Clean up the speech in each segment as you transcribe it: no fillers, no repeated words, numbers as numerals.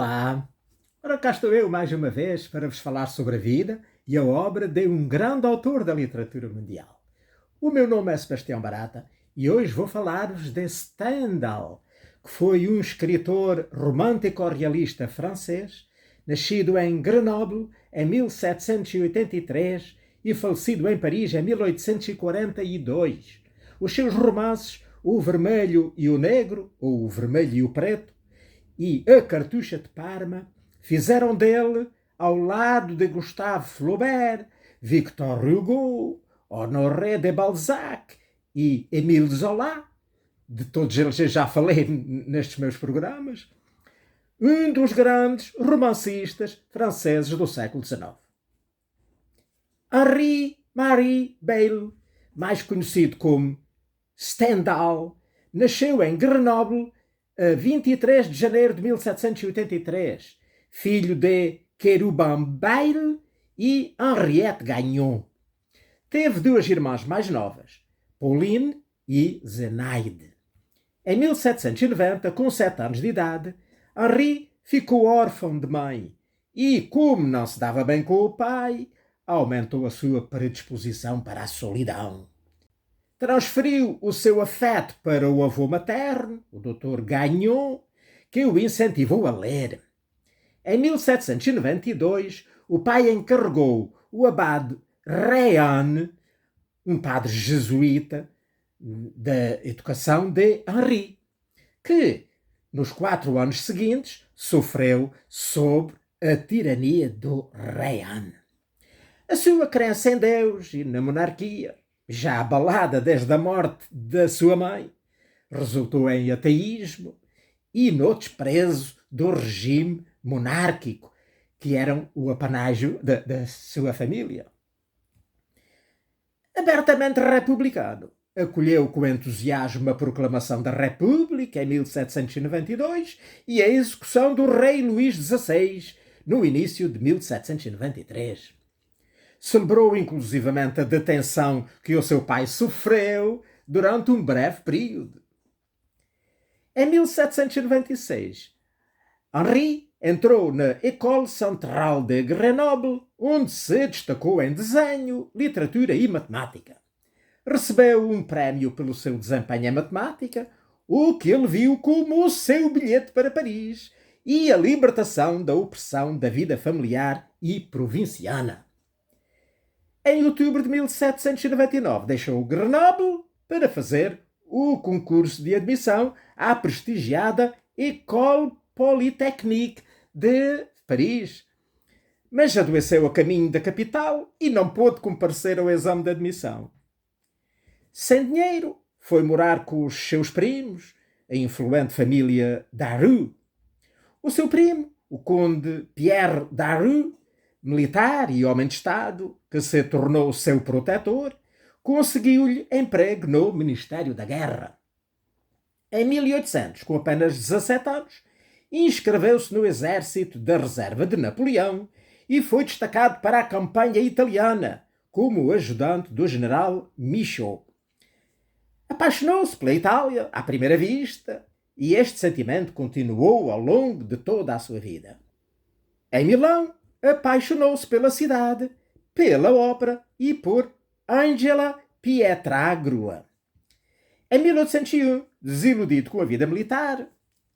Olá! Ora, cá estou eu mais uma vez para vos falar sobre a vida e a obra de um grande autor da literatura mundial. O meu nome é Sebastião Barata e hoje vou falar-vos de Stendhal, que foi um escritor romântico-realista francês, nascido em Grenoble em 1783 e falecido em Paris em 1842. Os seus romances O Vermelho e o Negro, ou O Vermelho e o Preto, e A Cartucha de Parma fizeram dele, ao lado de Gustave Flaubert, Victor Hugo, Honoré de Balzac e Émile Zola, de todos eles eu já falei nestes meus programas, um dos grandes romancistas franceses do século XIX. Henri-Marie Beyle, mais conhecido como Stendhal, nasceu em Grenoble a 23 de janeiro de 1783, filho de Quérubin Beyle e Henriette Gagnon. Teve duas irmãs mais novas, Pauline e Zenaide. Em 1790, com 7 anos de idade, Henri ficou órfão de mãe e, como não se dava bem com o pai, aumentou a sua predisposição para a solidão. Transferiu o seu afeto para o avô materno, o Dr. Gagnon, que o incentivou a ler. Em 1792, o pai encarregou o abade Réan, um padre jesuíta, da educação de Henri, que, nos 4 anos seguintes, sofreu sob a tirania do Réan. A sua crença em Deus e na monarquia, já abalada desde a morte da sua mãe, resultou em ateísmo e no desprezo do regime monárquico, que eram o apanágio da sua família. Abertamente republicano, acolheu com entusiasmo a proclamação da República em 1792 e a execução do rei Luís XVI no início de 1793. Celebrou inclusivamente a detenção que o seu pai sofreu durante um breve período. Em 1796, Henri entrou na École Centrale de Grenoble, onde se destacou em desenho, literatura e matemática. Recebeu um prémio pelo seu desempenho em matemática, o que ele viu como o seu bilhete para Paris e a libertação da opressão da vida familiar e provinciana. Em outubro de 1799, deixou Grenoble para fazer o concurso de admissão à prestigiada École Polytechnique de Paris, mas adoeceu a caminho da capital e não pôde comparecer ao exame de admissão. Sem dinheiro, foi morar com os seus primos, a influente família Daru. O seu primo, o conde Pierre Daru, militar e homem de Estado, que se tornou seu protetor, conseguiu-lhe emprego no Ministério da Guerra. Em 1800, com apenas 17 anos, inscreveu-se no exército da reserva de Napoleão e foi destacado para a campanha italiana como ajudante do general Michaud. Apaixonou-se pela Itália à primeira vista e este sentimento continuou ao longo de toda a sua vida. Em Milão, apaixonou-se pela cidade, pela ópera e por Angela Pietragrua. Em 1801, desiludido com a vida militar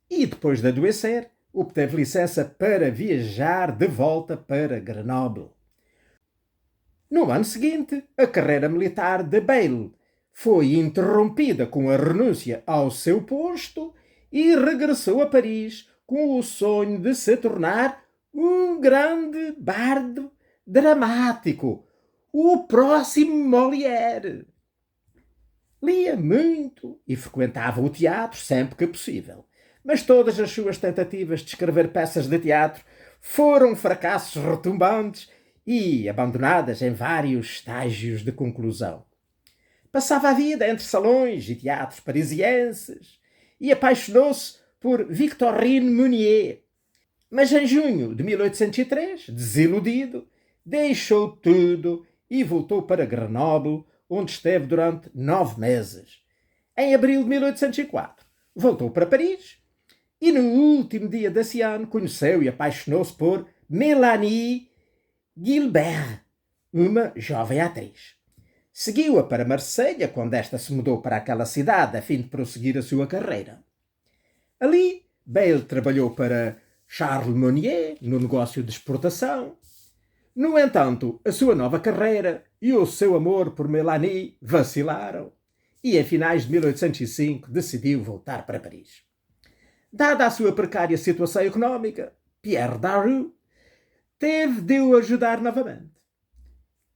e depois de adoecer, obteve licença para viajar de volta para Grenoble. No ano seguinte, a carreira militar de Beyle foi interrompida com a renúncia ao seu posto e regressou a Paris com o sonho de se tornar um grande bardo dramático, o próximo Molière. Lia muito e frequentava o teatro sempre que possível, mas todas as suas tentativas de escrever peças de teatro foram fracassos retumbantes e abandonadas em vários estágios de conclusão. Passava a vida entre salões e teatros parisienses e apaixonou-se por Victorine Meunier. Mas em junho de 1803, desiludido, deixou tudo e voltou para Grenoble, onde esteve durante 9 meses. Em abril de 1804, voltou para Paris e no último dia desse ano conheceu e apaixonou-se por Melanie Gilbert, uma jovem atriz. Seguiu-a para Marselha quando esta se mudou para aquela cidade a fim de prosseguir a sua carreira. Ali, Bale trabalhou para Charles Monnier no negócio de exportação. No entanto, a sua nova carreira e o seu amor por Melanie vacilaram e, em finais de 1805, decidiu voltar para Paris. Dada a sua precária situação económica, Pierre Daru teve de o ajudar novamente.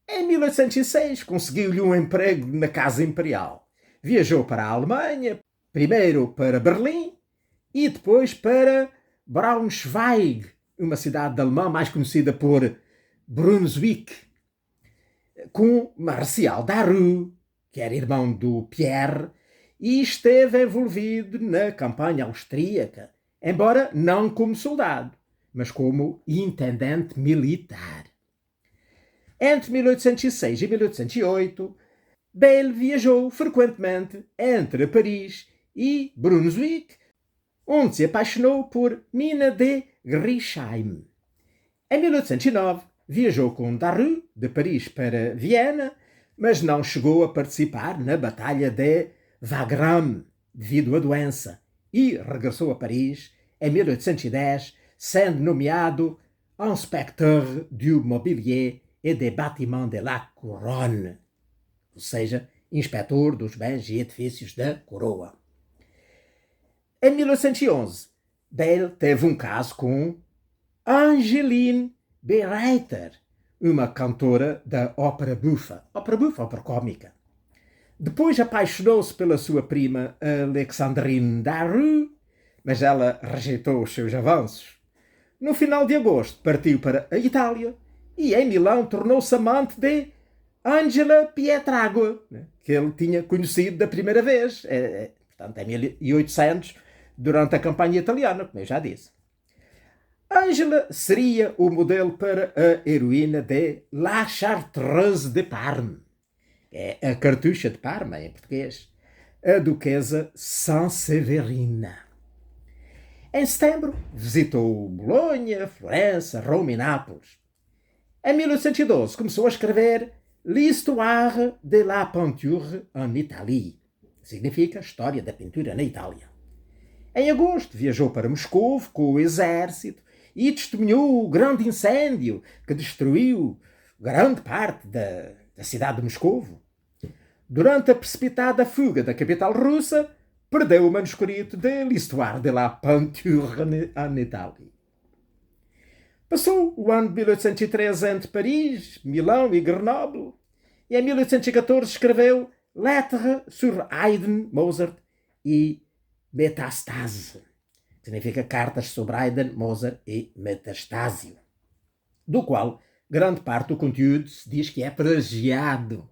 Em 1806, conseguiu-lhe um emprego na Casa Imperial. Viajou para a Alemanha, primeiro para Berlim e depois para Braunschweig, uma cidade alemã mais conhecida por Brunswick, com Marcial Daru, que era irmão do Pierre, e esteve envolvido na campanha austríaca, embora não como soldado, mas como intendente militar. Entre 1806 e 1808, Bale viajou frequentemente entre Paris e Brunswick, onde se apaixonou por Mina de Grisheim. Em 1809, viajou com Daru de Paris para Viena, mas não chegou a participar na Batalha de Wagram devido à doença e regressou a Paris em 1810, sendo nomeado Inspecteur du Mobilier et des Bâtiments de la Couronne, ou seja, inspetor dos bens e edifícios da coroa. Em 1911, Bale teve um caso com Angeline Bereiter, uma cantora da ópera bufa, ópera cómica. Depois apaixonou-se pela sua prima Alexandrine Daru, mas ela rejeitou os seus avanços. No final de agosto partiu para a Itália e em Milão tornou-se amante de Angela Pietrago, que ele tinha conhecido da primeira vez, portanto em 1800, durante a campanha italiana, como eu já disse. Angela seria o modelo para a heroína de La Chartreuse de Parme, é a cartucha de Parma em português, a duquesa Sanseverina. Em setembro, visitou Bolonha, Florença, Roma e Nápoles. Em 1812, começou a escrever L'Histoire de la Peinture en Italie, significa História da Pintura na Itália. Em agosto, viajou para Moscou com o exército e testemunhou o grande incêndio que destruiu grande parte da cidade de Moscou. Durante a precipitada fuga da capital russa, perdeu o manuscrito de L'Histoire de la Peinture en Italie. Passou o ano de 1813 entre Paris, Milão e Grenoble, e em 1814 escreveu Lettres sur Haydn, Mozart e Metastase, que significa Cartas sobre Haydn, Mozart e Metastasio, do qual grande parte do conteúdo se diz que é plagiado.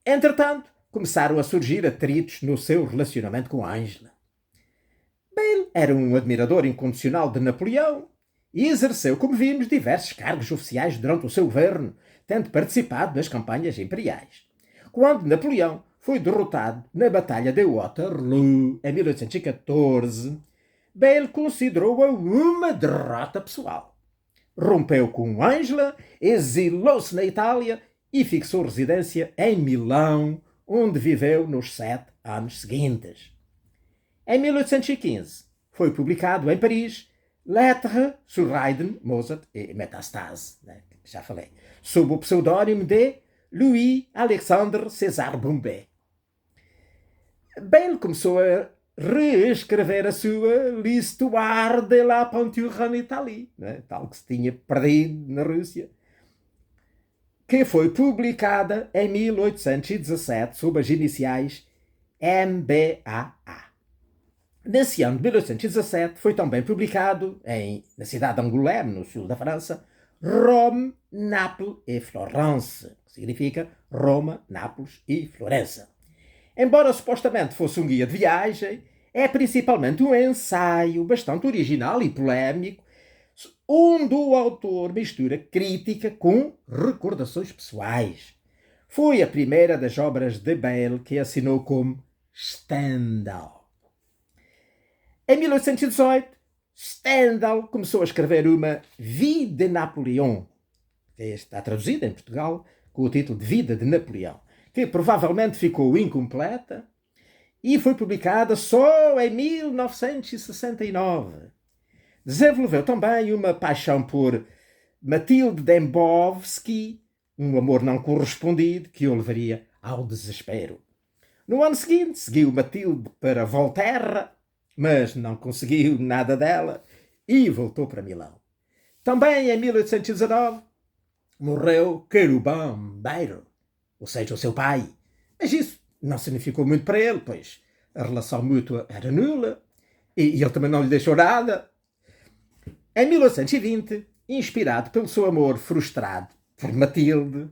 Entretanto, começaram a surgir atritos no seu relacionamento com Angela. Bale era um admirador incondicional de Napoleão e exerceu, como vimos, diversos cargos oficiais durante o seu governo, tendo participado nas campanhas imperiais. Quando Napoleão foi derrotado na Batalha de Waterloo, em 1814, Bale considerou-a uma derrota pessoal. Rompeu com Angela, exilou-se na Itália e fixou residência em Milão, onde viveu nos 7 anos seguintes. Em 1815, foi publicado em Paris Lettres sur Haydn, Mozart e Metastase, que já falei, sob o pseudónimo de Louis-Alexandre César Bombay. Bale começou a reescrever a sua L'Histoire de la Peinture en Italie, tal que se tinha perdido na Rússia, que foi publicada em 1817 sob as iniciais MBAA. Nesse ano de 1817 foi também publicado, na cidade de Angoulême, no sul da França, Rome, Nápoles e Florence, que significa Roma, Nápoles e Florença. Embora supostamente fosse um guia de viagem, é principalmente um ensaio bastante original e polémico, onde o autor mistura crítica com recordações pessoais. Foi a primeira das obras de Bale que assinou como Stendhal. Em 1818, Stendhal começou a escrever uma Vie de Napoléon, que está traduzida em Portugal com o título de Vida de Napoleão, que provavelmente ficou incompleta e foi publicada só em 1969. Desenvolveu também uma paixão por Mathilde Dembowski, um amor não correspondido que o levaria ao desespero. No ano seguinte, seguiu Mathilde para Volterra, mas não conseguiu nada dela e voltou para Milão. Também em 1819 morreu Querubim Beiro, ou seja, o seu pai. Mas isso não significou muito para ele, pois a relação mútua era nula e ele também não lhe deixou nada. Em 1820, inspirado pelo seu amor frustrado por Mathilde,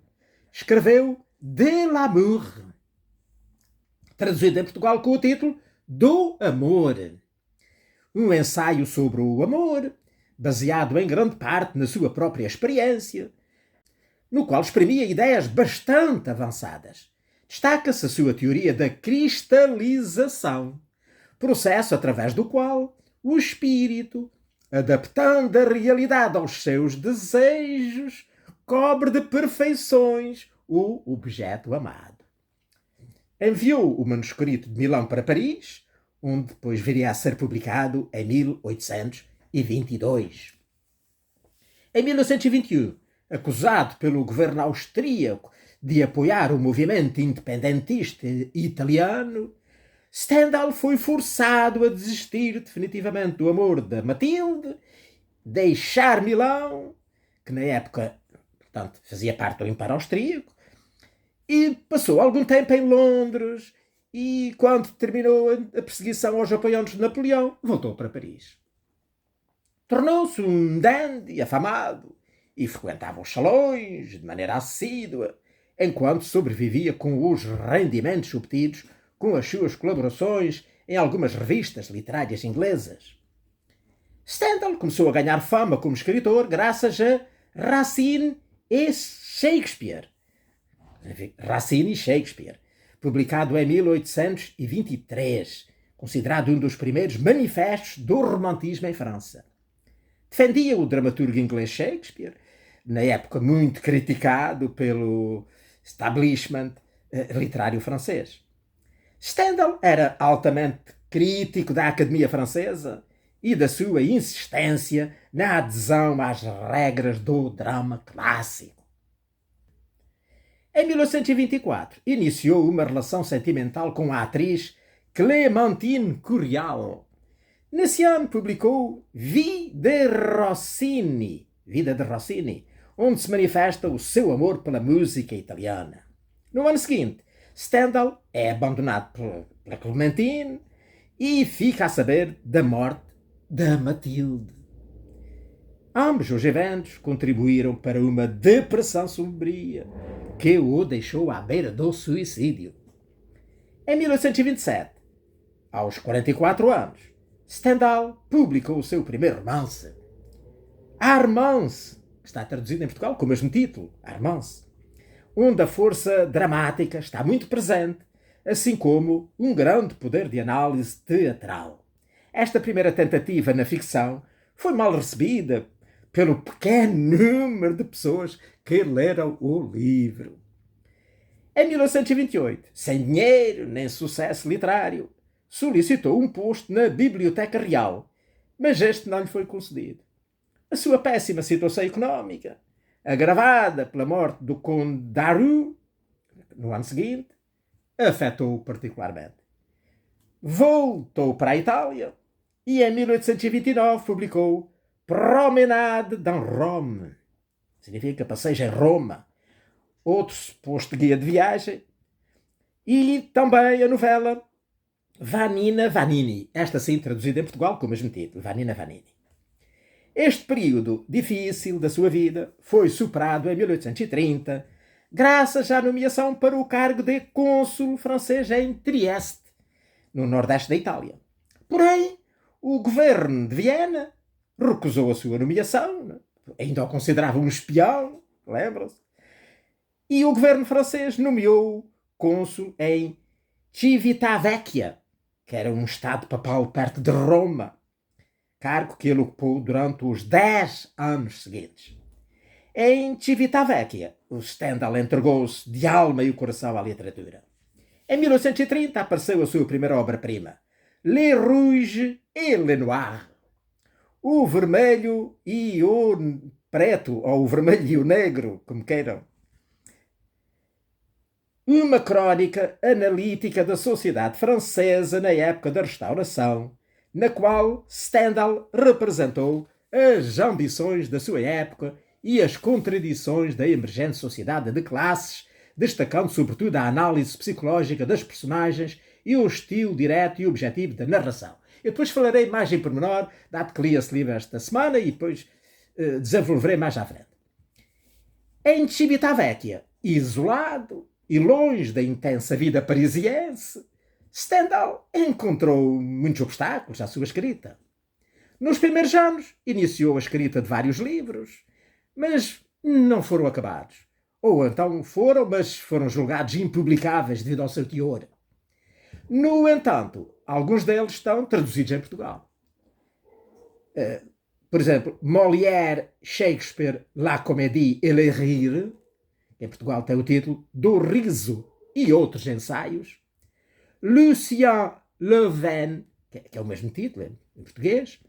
escreveu De l'amour, traduzido em Portugal com o título Do Amor. Um ensaio sobre o amor, baseado em grande parte na sua própria experiência, no qual exprimia ideias bastante avançadas. Destaca-se a sua teoria da cristalização, processo através do qual o espírito, adaptando a realidade aos seus desejos, cobre de perfeições o objeto amado. Enviou o manuscrito de Milão para Paris, onde depois viria a ser publicado em 1822. Em 1921, acusado pelo governo austríaco de apoiar o movimento independentista italiano, Stendhal foi forçado a desistir definitivamente do amor da Mathilde, deixar Milão, que na época, portanto, fazia parte do Império Austríaco, e passou algum tempo em Londres e, quando terminou a perseguição aos apoiantes de Napoleão, voltou para Paris. Tornou-se um dandy afamado e frequentava os salões de maneira assídua, enquanto sobrevivia com os rendimentos obtidos com as suas colaborações em algumas revistas literárias inglesas. Stendhal começou a ganhar fama como escritor graças a Racine e Shakespeare. Racine e Shakespeare, publicado em 1823, considerado um dos primeiros manifestos do romantismo em França. Defendia o dramaturgo inglês Shakespeare, na época muito criticado pelo establishment literário francês. Stendhal era altamente crítico da Academia Francesa e da sua insistência na adesão às regras do drama clássico. Em 1924, iniciou uma relação sentimental com a atriz Clémentine Curial. Nesse ano publicou Vida de Rossini, onde se manifesta o seu amor pela música italiana. No ano seguinte, Stendhal é abandonado pela Clementine e fica a saber da morte da Mathilde. Ambos os eventos contribuíram para uma depressão sombria que o deixou à beira do suicídio. Em 1927, aos 44 anos, Stendhal publicou o seu primeiro romance, Armance, que está traduzido em Portugal com o mesmo título, Armance, onde a força dramática está muito presente, assim como um grande poder de análise teatral. Esta primeira tentativa na ficção foi mal recebida pelo pequeno número de pessoas que leram o livro. Em 1928, sem dinheiro nem sucesso literário, solicitou um posto na Biblioteca Real, mas este não lhe foi concedido. A sua péssima situação económica, agravada pela morte do Conde Daru, no ano seguinte, afetou-o particularmente. Voltou para a Itália e em 1829 publicou Promenade dans Rome, significa passeio em Roma, outro suposto guia de viagem, e também a novela Vanina Vanini, esta sim traduzida em Portugal com o mesmo título, Vanina Vanini. Este período difícil da sua vida foi superado em 1830, graças à nomeação para o cargo de cônsul francês em Trieste, no nordeste da Itália. Porém, o governo de Viena recusou a sua nomeação, ainda o considerava um espião, lembram-se? E o governo francês nomeou cônsul em Civitavecchia, que era um estado papal perto de Roma, cargo que ele ocupou durante os 10 anos seguintes. Em Civitavecchia, o Stendhal entregou-se de alma e o coração à literatura. Em 1830 apareceu a sua primeira obra-prima, Le Rouge et le Noir, o vermelho e o preto, ou o vermelho e o negro, como queiram. Uma crónica analítica da sociedade francesa na época da Restauração, na qual Stendhal representou as ambições da sua época e as contradições da emergente sociedade de classes, destacando sobretudo a análise psicológica das personagens e o estilo direto e objetivo da narração. Eu depois falarei mais em pormenor, dado que li esse livro esta semana, e depois desenvolverei mais à frente. Em Civitavecchia, isolado e longe da intensa vida parisiense, Stendhal encontrou muitos obstáculos à sua escrita. Nos primeiros anos, iniciou a escrita de vários livros, mas não foram acabados. Ou então foram, mas foram julgados impublicáveis devido ao seu teor. No entanto, alguns deles estão traduzidos em Portugal. Por exemplo, Molière, Shakespeare, La Comédie et le Rire, em Portugal tem o título Do Riso e Outros Ensaios. Lucien Leven, que é o mesmo título em português.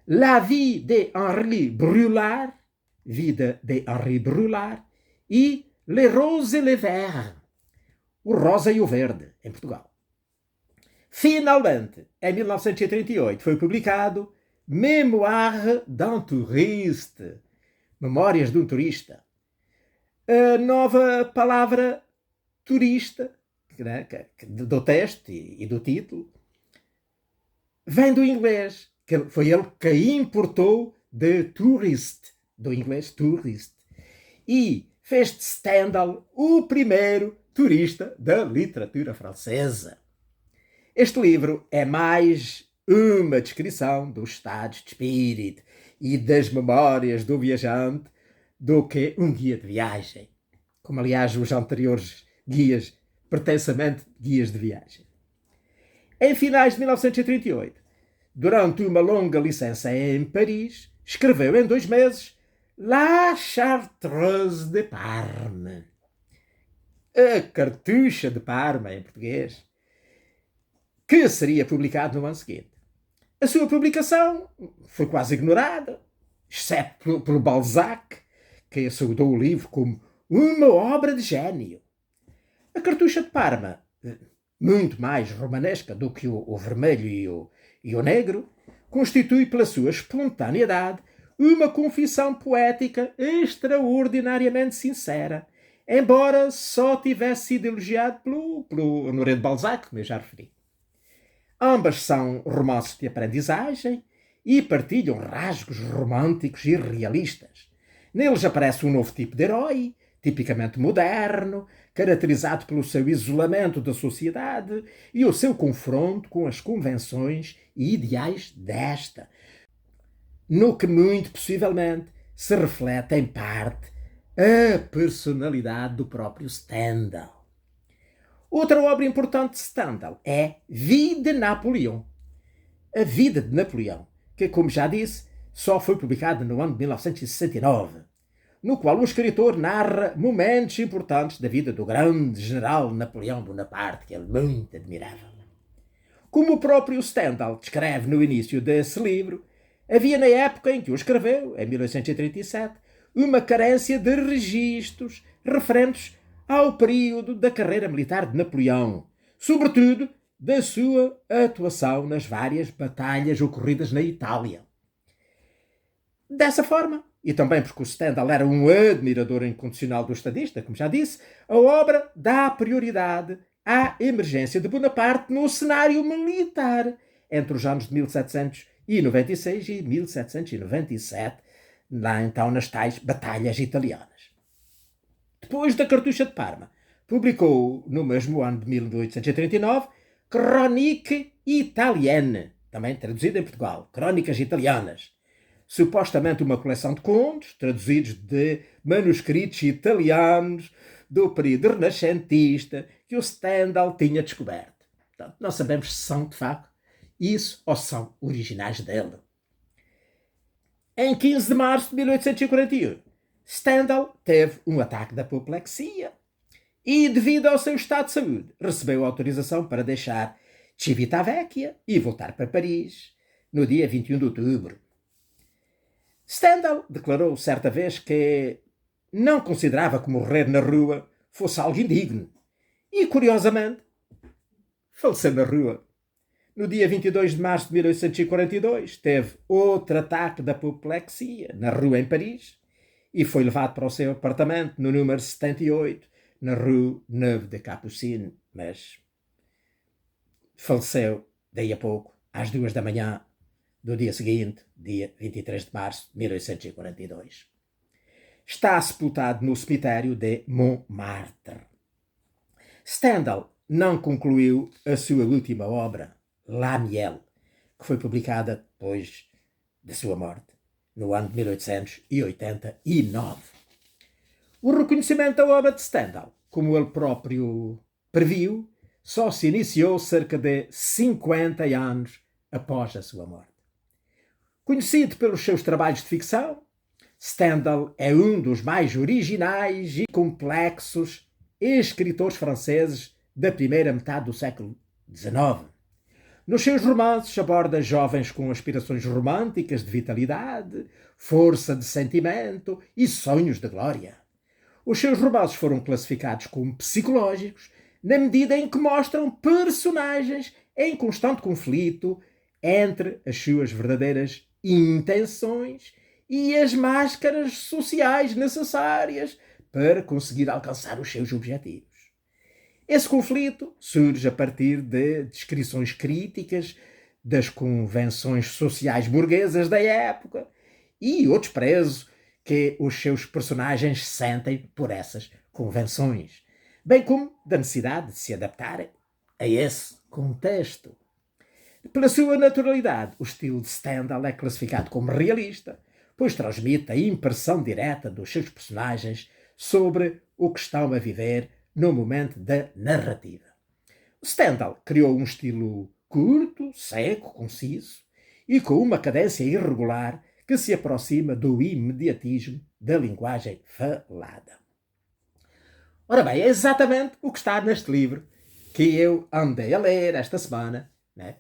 La vie de Henri Brulard, Vida de Henri Brulard, e Les Roses et les Verts, O Rosa e o Verde, em Portugal. Finalmente, em 1938, foi publicado Mémoires d'un touriste, Memórias de um Turista. A nova palavra turista, do texto e do título, vem do inglês, que foi ele que importou de tourist, do inglês tourist, e fez de Stendhal o primeiro turista da literatura francesa. Este livro é mais uma descrição dos estados de espírito e das memórias do viajante do que um guia de viagem, como aliás os anteriores guias, pretensamente guias de viagem. Em finais de 1938, durante uma longa licença em Paris, escreveu em 2 meses La Chartreuse de Parme, a Cartucha de Parma, em português, que seria publicado no ano seguinte. A sua publicação foi quase ignorada, exceto pelo Balzac, que saudou o livro como uma obra de gênio. A Cartucha de Parma, muito mais romanesca do que o vermelho e o negro, constitui pela sua espontaneidade uma confissão poética extraordinariamente sincera, embora só tivesse sido elogiado pelo Honoré de Balzac, como eu já referi. Ambas são romances de aprendizagem e partilham rasgos românticos e realistas. Neles aparece um novo tipo de herói, tipicamente moderno, caracterizado pelo seu isolamento da sociedade e o seu confronto com as convenções e ideais desta, no que muito possivelmente se reflete em parte a personalidade do próprio Stendhal. Outra obra importante de Stendhal é Vie de Napoleon, A Vida de Napoleão, que, como já disse, só foi publicada no ano de 1969, no qual o escritor narra momentos importantes da vida do grande general Napoleão Bonaparte, que ele muito admirava. Como o próprio Stendhal descreve no início desse livro, havia na época em que o escreveu, em 1837, uma carência de registros referentes ao período da carreira militar de Napoleão, sobretudo da sua atuação nas várias batalhas ocorridas na Itália. Dessa forma, e também porque o Stendhal era um admirador incondicional do estadista, como já disse, a obra dá prioridade à emergência de Bonaparte no cenário militar entre os anos de 1796 e 1797, lá então nas tais batalhas italianas. Depois da Cartucha de Parma, publicou no mesmo ano de 1839 Chronique Italienne, também traduzida em Portugal, Crónicas Italianas, supostamente uma coleção de contos traduzidos de manuscritos italianos do período renascentista que o Stendhal tinha descoberto. Portanto, não sabemos se são, de facto, isso ou são originais dele. Em 15 de março de 1841, Stendhal teve um ataque de apoplexia e, devido ao seu estado de saúde, recebeu autorização para deixar Civitavecchia e voltar para Paris no dia 21 de outubro. Stendhal declarou certa vez que não considerava que morrer na rua fosse algo indigno e, curiosamente, faleceu na rua. No dia 22 de março de 1842, teve outro ataque de apoplexia na rua em Paris e foi levado para o seu apartamento no número 78, na rue Neuve de Capucine, mas faleceu daí a pouco, às 2 da manhã do dia seguinte, dia 23 de março de 1842. Está sepultado no cemitério de Montmartre. Stendhal não concluiu a sua última obra, La Miel, que foi publicada depois da sua morte, no ano de 1889. O reconhecimento da obra de Stendhal, como ele próprio previu, só se iniciou cerca de 50 anos após a sua morte. Conhecido pelos seus trabalhos de ficção, Stendhal é um dos mais originais e complexos escritores franceses da primeira metade do século XIX. Nos seus romances aborda jovens com aspirações românticas de vitalidade, força de sentimento e sonhos de glória. Os seus romances foram classificados como psicológicos na medida em que mostram personagens em constante conflito entre as suas verdadeiras intenções e as máscaras sociais necessárias para conseguir alcançar os seus objetivos. Esse conflito surge a partir de descrições críticas das convenções sociais burguesas da época e o desprezo que os seus personagens sentem por essas convenções, bem como da necessidade de se adaptarem a esse contexto. Pela sua naturalidade, o estilo de Stendhal é classificado como realista, pois transmite a impressão direta dos seus personagens sobre o que estão a viver no momento da narrativa. Stendhal criou um estilo curto, seco, conciso e com uma cadência irregular que se aproxima do imediatismo da linguagem falada. Ora bem, é exatamente o que está neste livro que eu andei a ler esta semana, né?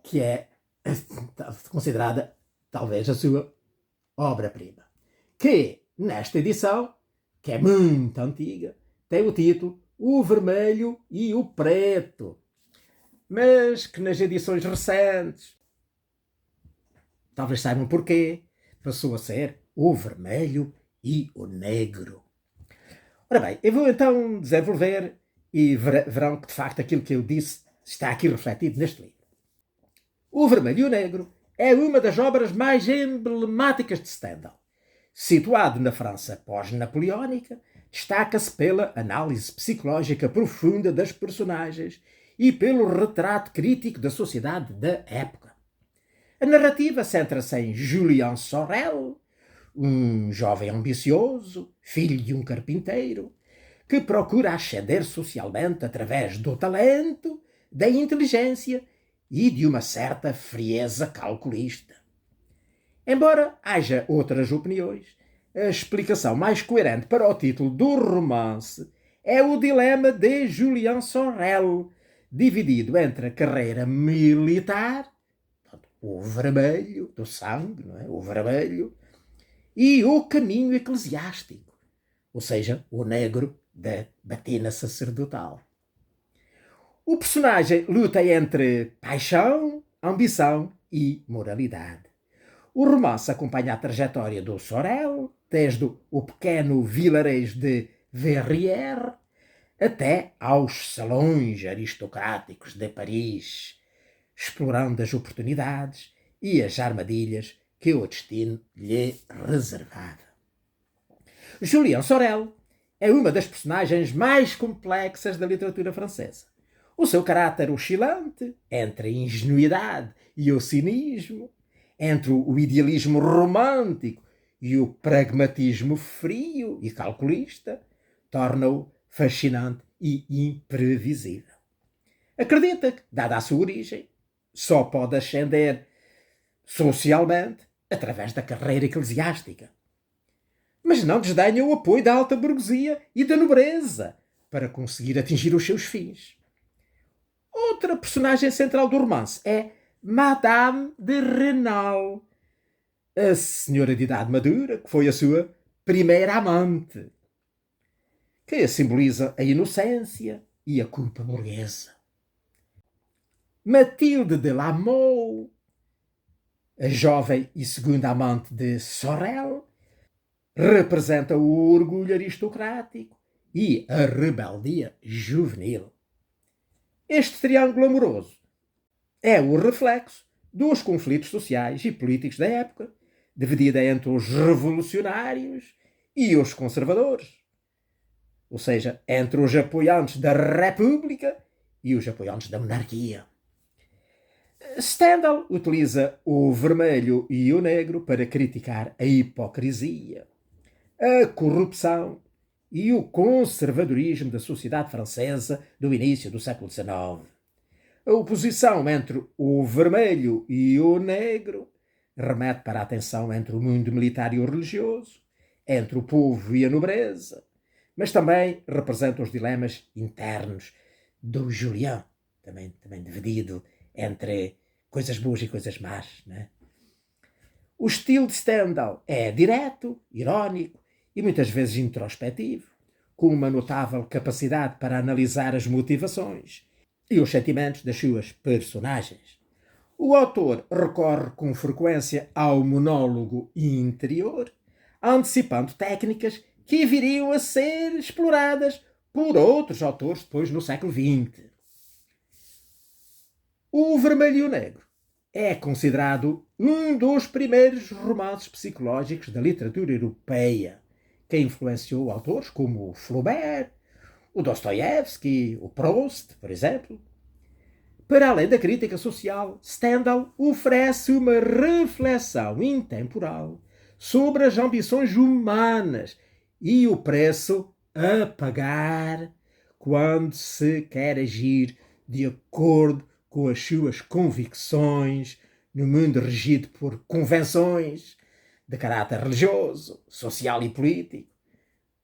Que é considerada talvez a sua obra-prima. Que nesta edição, que é muito antiga, tem o título O Vermelho e o Preto, mas que nas edições recentes, talvez saibam porquê, passou a ser O Vermelho e o Negro. Ora bem, eu vou então desenvolver e verão que de facto aquilo que eu disse está aqui refletido neste livro. O Vermelho e o Negro é uma das obras mais emblemáticas de Stendhal. Situado na França pós-napoleónica, destaca-se pela análise psicológica profunda das personagens e pelo retrato crítico da sociedade da época. A narrativa centra-se em Julien Sorel, um jovem ambicioso, filho de um carpinteiro, que procura ascender socialmente através do talento, da inteligência e de uma certa frieza calculista. Embora haja outras opiniões, a explicação mais coerente para o título do romance é o dilema de Julien Sorel, dividido entre a carreira militar, o vermelho do sangue, não é? O vermelho, e o caminho eclesiástico, ou seja, o negro da batina sacerdotal. O personagem luta entre paixão, ambição e moralidade. O romance acompanha a trajetória do Sorel, desde o pequeno vilarejo de Verrières até aos salões aristocráticos de Paris, explorando as oportunidades e as armadilhas que o destino lhe reservava. Julien Sorel é uma das personagens mais complexas da literatura francesa. O seu caráter oscilante entre a ingenuidade e o cinismo, entre o idealismo romântico e o pragmatismo frio e calculista, torna-o fascinante e imprevisível. Acredita que, dada a sua origem, só pode ascender socialmente através da carreira eclesiástica. Mas não desdenha o apoio da alta burguesia e da nobreza para conseguir atingir os seus fins. Outra personagem central do romance é Madame de Renal, a senhora de idade madura, que foi a sua primeira amante, que simboliza a inocência e a culpa burguesa. Mathilde de La Mole, a jovem e segunda amante de Sorel, representa o orgulho aristocrático e a rebeldia juvenil. Este triângulo amoroso é o reflexo dos conflitos sociais e políticos da época, dividida entre os revolucionários e os conservadores, ou seja, entre os apoiantes da República e os apoiantes da monarquia. Stendhal utiliza o vermelho e o negro para criticar a hipocrisia, a corrupção e o conservadorismo da sociedade francesa do início do século XIX. A oposição entre o vermelho e o negro remete para a tensão entre o mundo militar e o religioso, entre o povo e a nobreza, mas também representa os dilemas internos do Julien, também dividido entre coisas boas e coisas más. Né? O estilo de Stendhal é direto, irónico e muitas vezes introspectivo, com uma notável capacidade para analisar as motivações e os sentimentos das suas personagens. O autor recorre com frequência ao monólogo interior, antecipando técnicas que viriam a ser exploradas por outros autores depois no século XX. O Vermelho e o Negro é considerado um dos primeiros romances psicológicos da literatura europeia, que influenciou autores como o Flaubert, o Dostoiévski, o Proust, por exemplo. Para além da crítica social, Stendhal oferece uma reflexão intemporal sobre as ambições humanas e o preço a pagar quando se quer agir de acordo com as suas convicções no mundo regido por convenções de caráter religioso, social e político.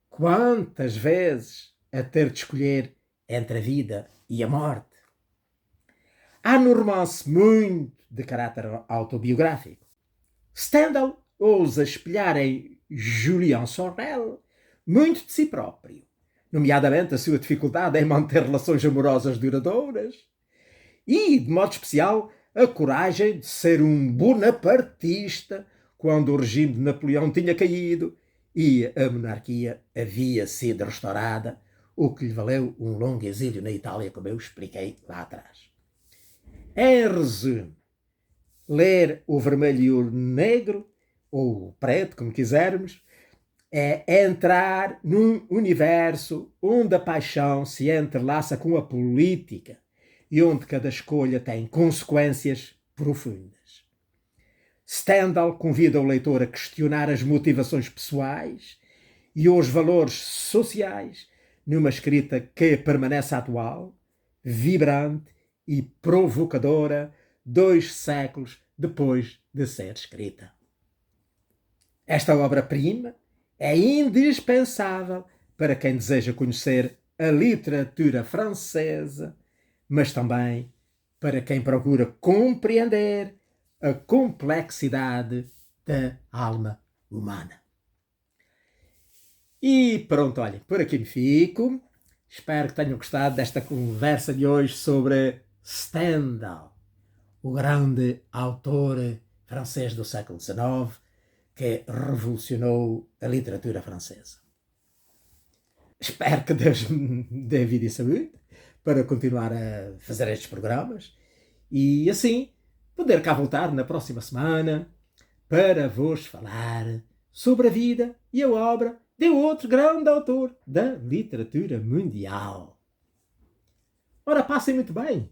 Quantas vezes a ter de escolher entre a vida e a morte? Há no romance muito de caráter autobiográfico. Stendhal ousa espelhar em Julien Sorel muito de si próprio, nomeadamente a sua dificuldade em manter relações amorosas duradouras e, de modo especial, a coragem de ser um bonapartista quando o regime de Napoleão tinha caído e a monarquia havia sido restaurada, o que lhe valeu um longo exílio na Itália, como eu expliquei lá atrás. Em resumo, ler O Vermelho e o Negro, ou o Preto, como quisermos, é entrar num universo onde a paixão se entrelaça com a política e onde cada escolha tem consequências profundas. Stendhal convida o leitor a questionar as motivações pessoais e os valores sociais numa escrita que permanece atual, vibrante e provocadora 2 séculos depois de ser escrita. Esta obra-prima é indispensável para quem deseja conhecer a literatura francesa, mas também para quem procura compreender a complexidade da alma humana. E pronto, olha, por aqui me fico. Espero que tenham gostado desta conversa de hoje sobre Stendhal, o grande autor francês do século XIX que revolucionou a literatura francesa. Espero que Deus me dê vida e saúde para continuar a fazer estes programas e assim poder cá voltar na próxima semana para vos falar sobre a vida e a obra de outro grande autor da literatura mundial. Ora, passem muito bem!